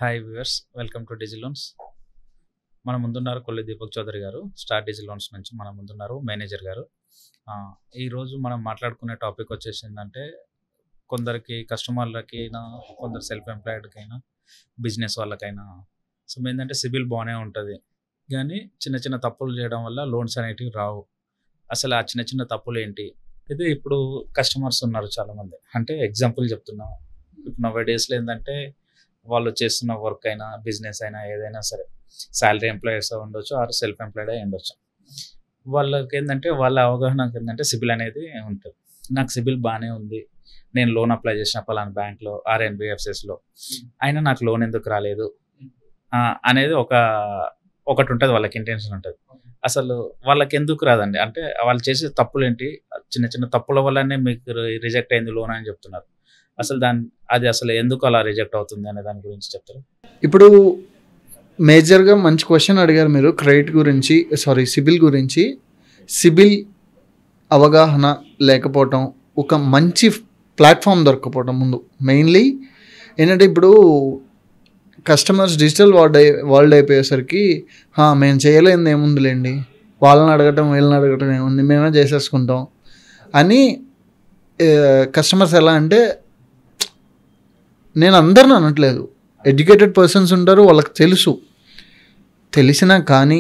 Hi viewers, welcome to Digi Loans. మన ముందున్నారు కొల్లి దీపక్ చౌదరి గారు, స్టార్ డిజి లోన్స్ నుంచి. మన ముందున్నారు మేనేజర్ గారు. ఈరోజు మనం మాట్లాడుకునే టాపిక్ వచ్చేసి ఏంటంటే, కొందరికి కస్టమర్లకైనా, కొందరు సెల్ఫ్ ఎంప్లాయిడ్కైనా, బిజినెస్ వాళ్ళకైనా ఏంటంటే సిబిల్ బాగానే ఉంటుంది, కానీ చిన్న చిన్న తప్పులు చేయడం వల్ల లోన్స్ అనేటివి రావు. అసలు ఆ చిన్న చిన్న తప్పులు ఏంటి? ఇది ఇప్పుడు కస్టమర్స్ ఉన్నారు చాలామంది. అంటే ఎగ్జాంపుల్ చెప్తున్నా, ఇప్పుడు నవ్వే డేస్లో ఏంటంటే వాళ్ళు చేస్తున్న వర్క్ అయినా, బిజినెస్ అయినా, ఏదైనా సరే, శాలరీ ఎంప్లాయర్స్ ఉండొచ్చు ఆర్ సెల్ఫ్ ఎంప్లాయిడ్ అయి ఉండొచ్చు. వాళ్ళకి ఏంటంటే వాళ్ళ అవగాహనకి ఏంటంటే సిబిల్ అనేది ఉంటుంది. నాకు సిబిల్ బాగానే ఉంది, నేను లోన్ అప్లై చేసిన పలానా బ్యాంక్లో ఆర్ ఎన్బిఎఫ్సిస్లో, అయినా నాకు లోన్ ఎందుకు రాలేదు అనేది ఒకటి ఉంటుంది, వాళ్ళకి ఇంటెన్షన్ ఉంటుంది. అసలు వాళ్ళకి ఎందుకు రాదండి అంటే వాళ్ళు చేసే తప్పులు ఏంటి? చిన్న చిన్న తప్పుల వల్లనే మీకు రిజెక్ట్ అయింది లోన్ అని చెప్తున్నారు. అసలు అది అసలు ఎందుకు అలా రిజెక్ట్ అవుతుంది అనే దాని గురించి చెప్తారు. ఇప్పుడు మేజర్గా మంచి క్వశ్చన్ అడిగారు మీరు, క్రెడిట్ గురించి, సిబిల్ గురించి. సిబిల్ అవగాహన లేకపోవటం, ఒక మంచి ప్లాట్ఫామ్ దొరకపోవటం ముందు మెయిన్లీ ఏంటంటే, ఇప్పుడు కస్టమర్స్ డిజిటల్ వరల్డ్ అయిపోయేసరికి మేము చేయలేనిది ఏముందిలేండి, వాళ్ళని అడగటం వీళ్ళని అడగటం ఏముంది, మేమే చేసేసుకుంటాం అని కస్టమర్స్ ఎలా అంటే, నేను అందరిని అనట్లేదు, ఎడ్యుకేటెడ్ పర్సన్స్ ఉంటారు, వాళ్ళకి తెలిసినా కానీ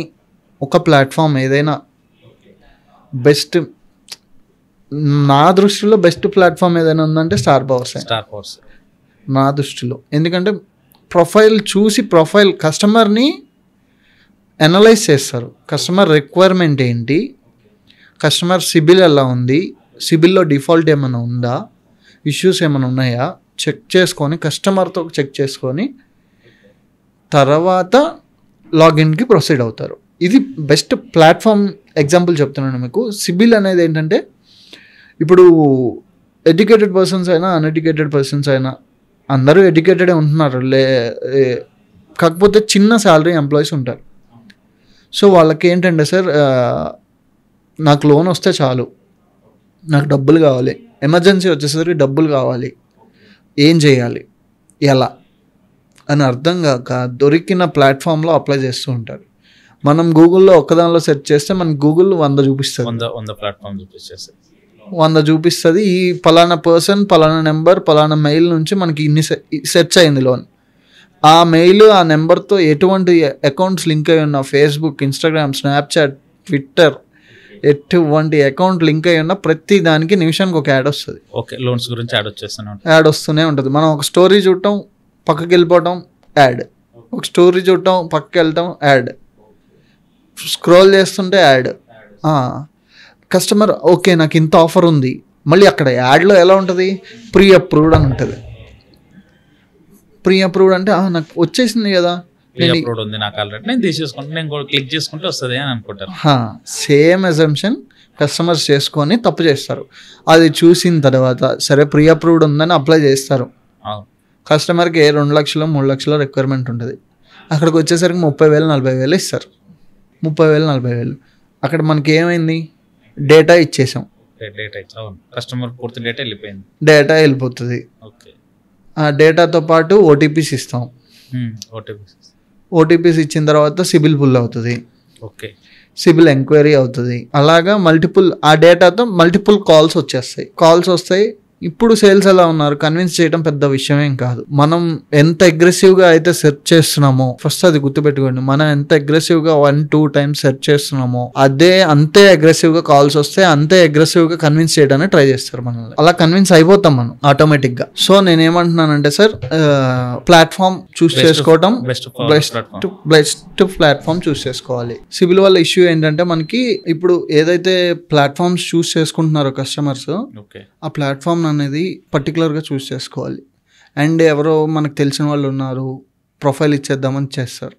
ఒక ప్లాట్ఫామ్ ఏదైనా బెస్ట్, నా దృష్టిలో బెస్ట్ ప్లాట్ఫామ్ ఏదైనా ఉందంటే స్టార్ పవర్స్ నా దృష్టిలో. ఎందుకంటే ప్రొఫైల్ కస్టమర్ని అనలైజ్ చేస్తారు. కస్టమర్ రిక్వైర్మెంట్ ఏంటి, కస్టమర్ సిబిల్ ఎలా ఉంది, సిబిల్లో డిఫాల్ట్ ఏమైనా ఉందా, ఇష్యూస్ ఏమైనా ఉన్నాయా చెక్ చేసుకొని, కస్టమర్తో చెక్ చేసుకొని తర్వాత లాగిన్కి ప్రొసీడ్ అవుతారు. ఇది బెస్ట్ ప్లాట్ఫామ్. ఎగ్జాంపుల్ చెప్తున్నాను మీకు. సిబిల్ అనేది ఏంటంటే, ఇప్పుడు ఎడ్యుకేటెడ్ పర్సన్స్ అయినా అన్ఎడ్యుకేటెడ్ పర్సన్స్ అయినా అందరూ ఎడ్యుకేటెడే ఉంటున్నారు, కాకపోతే చిన్న శాలరీ ఎంప్లాయీస్ ఉంటారు. సో వాళ్ళకి ఏంటంటే, సార్ నాకు లోన్ వస్తే చాలు, నాకు డబ్బులు కావాలి, ఎమర్జెన్సీ వచ్చేసరికి డబ్బులు కావాలి, ఏం చేయాలి, ఎలా అని అర్థం కాక దొరికిన ప్లాట్ఫామ్లో అప్లై చేస్తూ ఉంటారు. మనం గూగుల్లో ఒక్కదానిలో సెర్చ్ చేస్తే మనకి గూగుల్ 100 చూపిస్తుంది, 100 ప్లాట్ఫామ్ చూపిస్తుంది, 100 చూపిస్తుంది. ఈ పలానా పర్సన్, పలానా నెంబర్, పలానా మెయిల్ నుంచి మనకి ఇన్ని సెర్చ్ అయింది లోన్. ఆ మెయిల్, ఆ నెంబర్తో ఎటువంటి అకౌంట్స్ లింక్ అయి ఉన్న, ఫేస్బుక్, ఇన్స్టాగ్రామ్, స్నాప్చాట్, ట్విట్టర్, ఎటువంటి అకౌంట్ లింక్ అయి ఉన్న ప్రతి దానికి నిమిషానికి ఒక యాడ్ వస్తుంది. ఓకే, లోన్స్ గురించి యాడ్ వస్తూనే ఉంటుంది. మనం ఒక స్టోరీ చూడటం, పక్కకి వెళ్ళిపోవటం, యాడ్, ఒక స్టోరీ చూడటం, పక్కకి వెళ్ళటం, యాడ్, స్క్రోల్ చేస్తుంటే యాడ్. కస్టమర్ ఓకే నాకు ఇంత ఆఫర్ ఉంది, మళ్ళీ అక్కడ యాడ్లో ఎలా ఉంటుంది, ప్రీ అప్రూవ్డ్ అని ఉంటుంది. ప్రీ అప్రూవ్డ్ అంటే నాకు వచ్చేసింది కదా, సేమ్ అజంప్షన్ కస్టమర్స్ చేసుకొని తప్పు చేస్తారు. అది చూసిన తర్వాత సరే ప్రీ అప్రూవ్డ్ ఉందని అప్లై చేస్తారు. కస్టమర్కి 2 లక్షలు 3 లక్షల రిక్వైర్మెంట్ ఉంటుంది, అక్కడికి వచ్చేసరికి 30,000 40,000 ఇస్తారు. 30,000 40,000 అక్కడ మనకి ఏమైంది, డేటా ఇచ్చేసాం, డేటా వెళ్ళిపోతుంది. ఆ డేటాతో పాటు ఓటీపీస్ ఇస్తాం. ఓటీపీస్ ఇచ్చిన తర్వాత సిబిల్ పుల్ అవుతుంది, సిబిల్ ఎంక్వైరీ అవుతుంది. అలాగా ఆ డేటాతో మల్టిపుల్ కాల్స్ వస్తాయి. ఇప్పుడు సేల్స్ ఎలా ఉన్నారు, కన్విన్స్ చేయడం పెద్ద విషయమేం కాదు. మనం ఎంత అగ్రెసివ్గా అయితే సెర్చ్ చేస్తున్నామో, ఫస్ట్ అది గుర్తుపెట్టుకోండి, మనం ఎంత అగ్రెసివ్గా 1-2 టైమ్స్ సెర్చ్ చేస్తున్నామో అంతే అగ్రెసివ్గా కాల్స్ వస్తే, అంతే అగ్రెసివ్గా కన్విన్స్ చేయడానికి ట్రై చేస్తారు మనల్ని. అలా కన్విన్స్ అయిపోతాం మనం ఆటోమేటిక్గా. సో నేనేమంటున్నానంటే సార్, ప్లాట్ఫామ్ చూస్ చేసుకోవడం, బెస్ట్ ప్లాట్ఫామ్ చూస్ చేసుకోవాలి. సిబిల్ వల్ల ఇష్యూ ఏంటంటే, మనకి ఇప్పుడు ఏదైతే ప్లాట్ఫామ్స్ చూస్ చేసుకుంటున్నారో కస్టమర్స్, ఆ ప్లాట్ఫామ్ అనేది పర్టికులర్గా చూస్ చేసుకోవాలి. అండ్ ఎవరో మనకు తెలిసిన వాళ్ళు ఉన్నారు, ప్రొఫైల్ ఇచ్చేద్దామని చేస్తారు.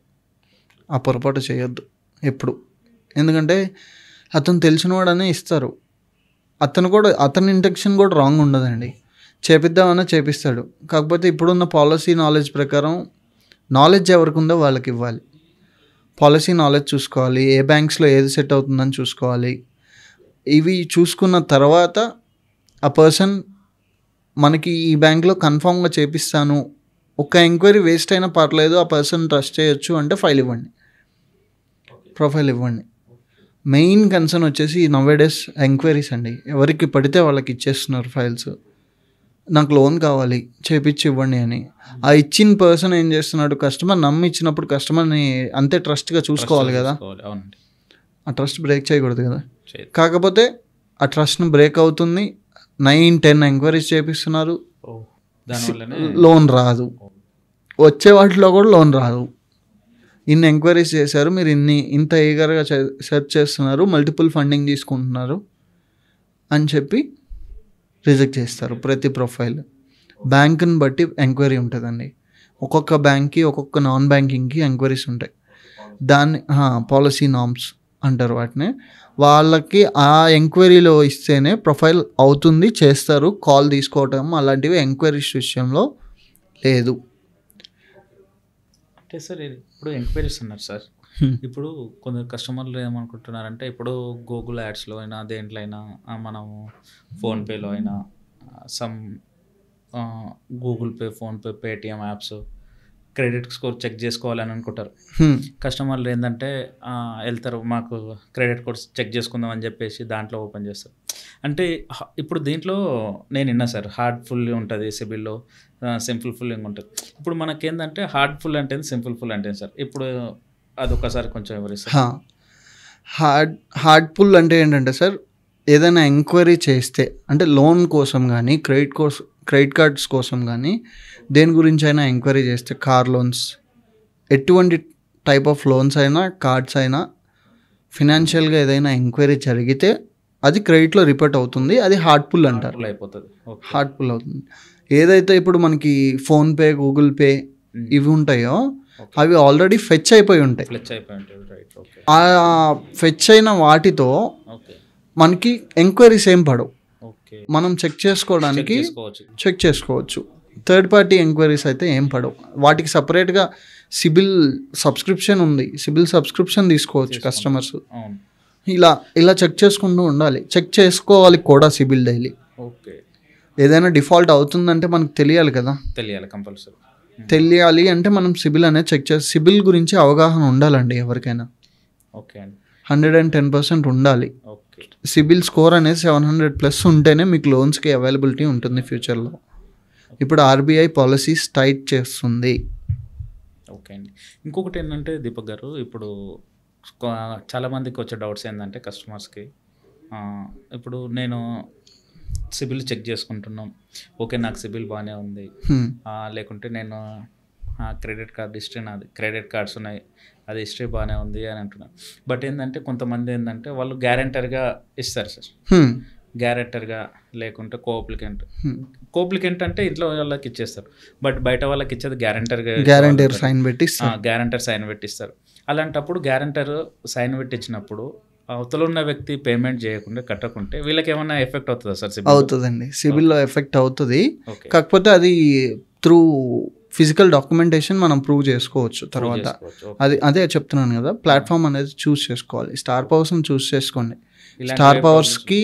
ఆ పొరపాటు చేయొద్దు ఎప్పుడు. ఎందుకంటే అతను తెలిసినవాడనే ఇస్తారు, అతని ఇంటెన్షన్ కూడా రాంగ్ ఉండదండి. చేపిద్దామన్నా చేపిస్తాడు. కాకపోతే ఇప్పుడున్న పాలసీ నాలెడ్జ్ ప్రకారం, నాలెడ్జ్ ఎవరికి ఉందో వాళ్ళకి ఇవ్వాలి. పాలసీ నాలెడ్జ్ చూసుకోవాలి, ఏ బ్యాంక్స్లో ఏది సెట్ అవుతుందని చూసుకోవాలి. ఇవి చూసుకున్న తర్వాత ఆ పర్సన్ మనకి ఈ బ్యాంక్లో కన్ఫామ్గా చేపిస్తాను ఒక ఎంక్వైరీ వేస్ట్ అయినా పర్లేదు, ఆ పర్సన్ ట్రస్ట్ చేయొచ్చు అంటే ఫైల్ ఇవ్వండి, ప్రొఫైల్ ఇవ్వండి. మెయిన్ కన్సర్న్ వచ్చేసి నౌవేడేస్ ఎంక్వైరీస్ అండి. ఎవరికి పడితే వాళ్ళకి ఇచ్చేస్తున్నారు ఫైల్స్. నాకు లోన్ కావాలి చేపించి ఇవ్వండి అని. ఆ ఇచ్చిన పర్సన్ ఏం చేస్తున్నాడు, కస్టమర్ నమ్మి ఇచ్చినప్పుడు కస్టమర్ని అంతే ట్రస్ట్గా చూసుకోవాలి కదా, ఆ ట్రస్ట్ బ్రేక్ చేయకూడదు కదా. కాకపోతే ఆ ట్రస్ట్ని బ్రేక్ అవుతుంది. 9-10 ఎంక్వైరీస్ చేపిస్తున్నారు, లోన్ రాదు. వచ్చే వాటిలో కూడా లోన్ రాదు. ఇన్ని ఎంక్వైరీస్ చేశారు, మీరు ఇంత ఈగర్గా సెర్చ్ చేస్తున్నారు, మల్టిపుల్ ఫండింగ్ తీసుకుంటున్నారు అని చెప్పి రిజెక్ట్ చేస్తారు ప్రతి ప్రొఫైల్. బ్యాంకుని బట్టి ఎంక్వైరీ ఉంటుందండి. ఒక్కొక్క బ్యాంక్కి ఒక్కొక్క నాన్ బ్యాంకింగ్కి ఎంక్వైరీస్ ఉంటాయి. దాన్ని పాలసీ నామ్స్ అంటారు వాటిని. వాళ్ళకి ఆ ఎంక్వైరీలో ఇస్తేనే ప్రొఫైల్ అవుతుంది, చేస్తారు. కాల్ తీసుకోవటం అలాంటివి ఎంక్వైరీస్ విషయంలో లేదు. అంటే సార్ ఇప్పుడు ఎంక్వైరీస్ అన్నారు సార్, ఇప్పుడు కొందరు కస్టమర్లు ఏమనుకుంటున్నారంటే, ఇప్పుడు గూగుల్ యాడ్స్లో అయినా దేంట్లో అయినా మనము ఫోన్పేలో అయినా some Google Pay, PhonePe, Paytm apps credit score check చేసుకోవాలని అనుకుంటారు. కస్టమర్లు ఏంటంటే వెళ్తారు, మాకు క్రెడిట్ స్కోర్ చెక్ చేసుకుందాం అని చెప్పేసి దాంట్లో ఓపెన్ చేస్తారు. అంటే ఇప్పుడు దీంట్లో నేను విన్నా సార్, హార్డ్ ఫుల్ ఉంటుంది సిబిల్లో, సింపుల్ ఫుల్లింగ్ ఉంటుంది. ఇప్పుడు మనకేంటంటే హార్డ్ ఫుల్ అంటే సింపుల్ ఫుల్ అంటే సార్, ఇప్పుడు అదొకసారి కొంచెం వివరిస్తారు. హార్డ్ పుల్ అంటే ఏంటంటే సార్, ఏదైనా ఎంక్వైరీ చేస్తే అంటే లోన్ కోసం కానీ క్రెడిట్ కార్డ్స్ కోసం కానీ దేని గురించి అయినా ఎంక్వైరీ చేస్తే, కార్ లోన్స్, ఎటువంటి టైప్ ఆఫ్ లోన్స్ అయినా కార్డ్స్ అయినా ఫినాన్షియల్గా ఏదైనా ఎంక్వైరీ జరిగితే అది క్రెడిట్లో రిపోర్ట్ అవుతుంది. అది హార్డ్ పుల్ అంటారు. హార్డ్ పుల్ అవుతుంది. ఏదైతే ఇప్పుడు మనకి ఫోన్పే, గూగుల్ పే ఇవి ఉంటాయో అవి ఆల్రెడీ ఫెచ్ అయిపోయి ఉంటాయి. ఆ ఫెచ్ అయిన వాటితో మనకి ఎంక్వైరీస్ ఏం పడవు. మనం చెక్ చేసుకోవచ్చు. థర్డ్ పార్టీ ఎంక్వైరీస్ అయితే ఏం పడవు. వాటికి సపరేట్గా సిబిల్ సబ్స్క్రిప్షన్ ఉంది. సిబిల్ సబ్స్క్రిప్షన్ తీసుకోవచ్చు కస్టమర్స్. ఇలా చెక్ చేసుకుంటూ ఉండాలి. చెక్ చేసుకోవాలి కూడా సిబిల్ డైలీ. ఏదైనా డిఫాల్ట్ అవుతుందంటే మనకు తెలియాలి కదా, కంపల్సరీ తెలియాలి అంటే మనం సిబిల్ అనేది చెక్ చేసి, సిబిల్ గురించి అవగాహన ఉండాలండి ఎవరికైనా. 110% ఉండాలి. సిబిల్ స్కోర్ అనేది 700+ ఉంటేనే మీకు లోన్స్కి అవైలబిలిటీ ఉంటుంది ఫ్యూచర్లో. ఇప్పుడు ఆర్బీఐ పాలసీస్ టైట్ చేస్తుంది. ఓకే అండి. ఇంకొకటి ఏంటంటే దీపక్ గారు, ఇప్పుడు చాలామందికి వచ్చే డౌట్స్ ఏంటంటే కస్టమర్స్కి, ఇప్పుడు నేను సిబిల్ చెక్ చేసుకుంటున్నాం, ఓకే నాకు సిబిల్ బాగానే ఉంది, లేకుంటే నేను క్రెడిట్ కార్డ్ హిస్టరీ, నాది క్రెడిట్ కార్డ్స్ ఉన్నాయి, అది హిస్టరీ బాగానే ఉంది అని అంటున్నాను. బట్ ఏంటంటే కొంతమంది ఏంటంటే వాళ్ళు గ్యారెంటర్గా ఇస్తారు సార్, గ్యారెంటర్గా లేకుంటే కోప్లికెంట్ అంటే ఇంట్లో వాళ్ళకి ఇచ్చేస్తారు. బట్ బయట వాళ్ళకి ఇచ్చేది గ్యారెంటర్ సైన్ పెట్టిస్తారు. అలాంటప్పుడు గ్యారెంటర్ సైన్ పెట్టించినప్పుడు అవతల ఉన్న వ్యక్తి పేమెంట్ చేయకుండా కట్టకుంటే వీళ్ళకి ఏమైనా ఎఫెక్ట్ అవుతుందా సార్? అవుతుందండి, సిబిల్లో ఎఫెక్ట్ అవుతుంది. కాకపోతే అది త్రూ ఫిజికల్ డాక్యుమెంటేషన్ మనం ప్రూవ్ చేసుకోవచ్చు తర్వాత. అదే చెప్తున్నాను కదా, ప్లాట్ఫామ్ అనేది చూస్ చేసుకోవాలి. స్టార్ పవర్స్ని చూస్ చేసుకోండి. స్టార్ పవర్స్కి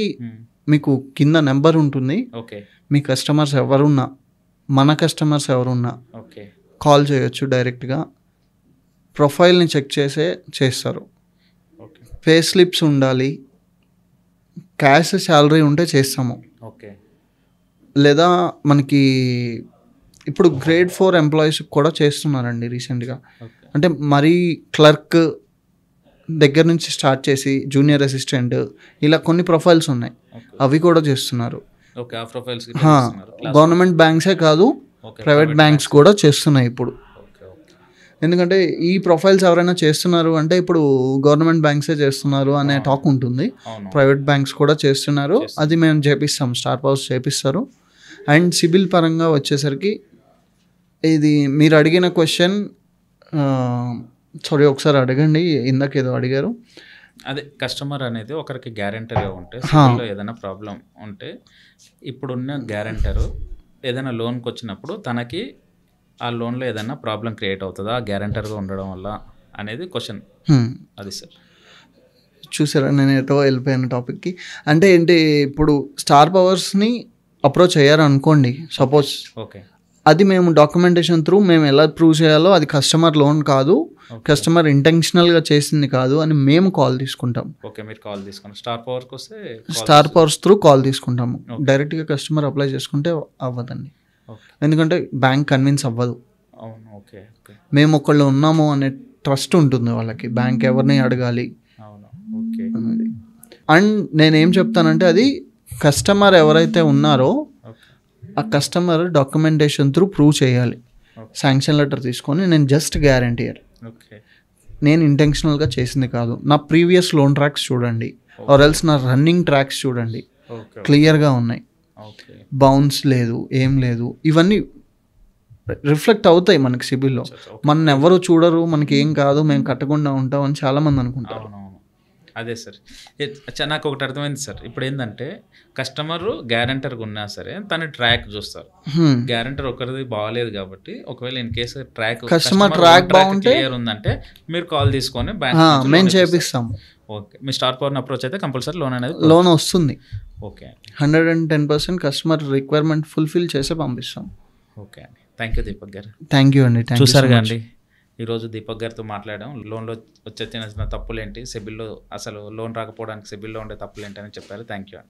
మీకు కింద నెంబర్ ఉంటుంది. మీ కస్టమర్స్ ఎవరున్నా, మన కస్టమర్స్ ఎవరున్నా కాల్ చేయొచ్చు డైరెక్ట్గా. ప్రొఫైల్ని చెక్ చేస్తారు. పే స్లిప్స్ ఉండాలి. క్యాష్ శాలరీ ఉంటే చేస్తాము. లేదా మనకి ఇప్పుడు గ్రేడ్ 4 ఎంప్లాయీస్ కూడా చేస్తున్నారండి రీసెంట్గా. అంటే మరీ క్లర్క్ దగ్గర నుంచి స్టార్ట్ చేసి జూనియర్ అసిస్టెంట్ ఇలా కొన్ని ప్రొఫైల్స్ ఉన్నాయి, అవి కూడా చేస్తున్నారు. గవర్నమెంట్ బ్యాంక్సే కాదు, ప్రైవేట్ బ్యాంక్స్ కూడా చేస్తున్నాయి ఇప్పుడు. ఎందుకంటే ఈ ప్రొఫైల్స్ ఎవరైనా చేస్తున్నారు అంటే ఇప్పుడు గవర్నమెంట్ బ్యాంక్సే చేస్తున్నారు అనే టాక్ ఉంటుంది. ప్రైవేట్ బ్యాంక్స్ కూడా చేస్తున్నారు. అది మేము చేపిస్తాం, స్టార్ పవర్స్ చేపిస్తారు. అండ్ సిబిల్ పరంగా వచ్చేసరికి ఇది మీరు అడిగిన క్వశ్చన్, సారీ ఒకసారి అడగండి, ఇందాక ఏదో అడిగారు. అదే కస్టమర్ అనేది ఒకరికి గ్యారెంటర్గా ఉంటే ఏదైనా ప్రాబ్లం ఉంటే, ఇప్పుడున్న గ్యారెంటర్ ఏదైనా లోన్కి వచ్చినప్పుడు తనకి ఆ లోన్లో ఏదైనా ప్రాబ్లం క్రియేట్ అవుతుందా గ్యారెంటర్గా ఉండడం వల్ల అనేది క్వశ్చన్. అది సార్ చూసారా, నేను ఎటో వెళ్ళిపోయాను టాపిక్కి. అంటే ఏంటి, ఇప్పుడు స్టార్ పవర్స్ని అప్రోచ్ అయ్యారు అనుకోండి సపోజ్, అది మేము డాక్యుమెంటేషన్ త్రూ మేము ఎలా ప్రూవ్ చేయాలో, అది కస్టమర్ లోన్ కాదు, కస్టమర్ ఇంటెన్షనల్గా చేసింది కాదు అని మేము కాల్ తీసుకుంటాం. ఓకే, మీరు కాల్ తీసుకుని స్టార్ పవర్కి వస్తే స్టార్ పవర్స్ త్రూ కాల్ తీసుకుంటాము. డైరెక్ట్గా కస్టమర్ అప్లై చేసుకుంటే అవ్వదండి, ఎందుకంటే బ్యాంక్ కన్విన్స్ అవ్వదు. అవును, ఓకే ఓకే. మేము ఒకళ్ళు ఉన్నాము అనే ట్రస్ట్ ఉంటుంది వాళ్ళకి, బ్యాంక్ ఎవరిని అడగాలి అవును, ఓకే. అనేది. అండ్ నేనేం చెప్తానంటే అది కస్టమర్ ఎవరైతే ఉన్నారో ఆ కస్టమర్ డాక్యుమెంటేషన్ త్రూ ప్రూవ్ చేయాలి. శాంక్షన్ లెటర్ తీసుకొని నేను జస్ట్ గ్యారంటీయర్, ఓకే, నేను ఇంటెన్షనల్గా చేసింది కాదు, నా ప్రీవియస్ లోన్ ట్రాక్స్ చూడండి ఆర్ ఎల్స్ నా రన్నింగ్ ట్రాక్స్ చూడండి, క్లియర్గా ఉన్నాయి, బౌన్స్ లేదు, ఏం లేదు, ఇవన్నీ రిఫ్లెక్ట్ అవుతాయి మనకి సిబిల్లో. మన ఎవరు చూడరు, మనకి ఏం కాదు, మేము కట్టకుండా ఉంటాం అని చాలామంది అనుకుంటారు. అదే సార్, నాకు ఒకటి అర్థమైంది సార్. ఇప్పుడు ఏంటంటే కస్టమర్ గ్యారంటర్గా ఉన్నా సరే తన ట్రాక్ చూస్తారు. గ్యారంటర్ ఒకరిది బాగాలేదు కాబట్టి ఒకవేళ in case track customer track బాగుంటే ఉందంటే మీరు కాల్ తీసుకొని మేము చేపిస్తాము. ఓకే, మీ స్టార్ పవర్ అప్రోచ్ అయితే కంపల్సరీ లోన్ అనేది లోన్ వస్తుంది. ఓకే, 110% కస్టమర్ రిక్వైర్మెంట్ ఫుల్ఫిల్ చేసి పంపిస్తాం. ఓకే అండి, థ్యాంక్ యూ దీపక్ గారు. థ్యాంక్ యూ అండి. చూసారుగా అండి, ఈరోజు దీపక్ గారితో మాట్లాడాం. లోన్లో వచ్చే చిన్న చిన్న తప్పులు ఏంటి, సెబిల్లో అసలు లోన్ రాకపోవడానికి సెబిల్లో ఉండే తప్పులు ఏంటి అని చెప్పారు. థ్యాంక్ యూ అండి.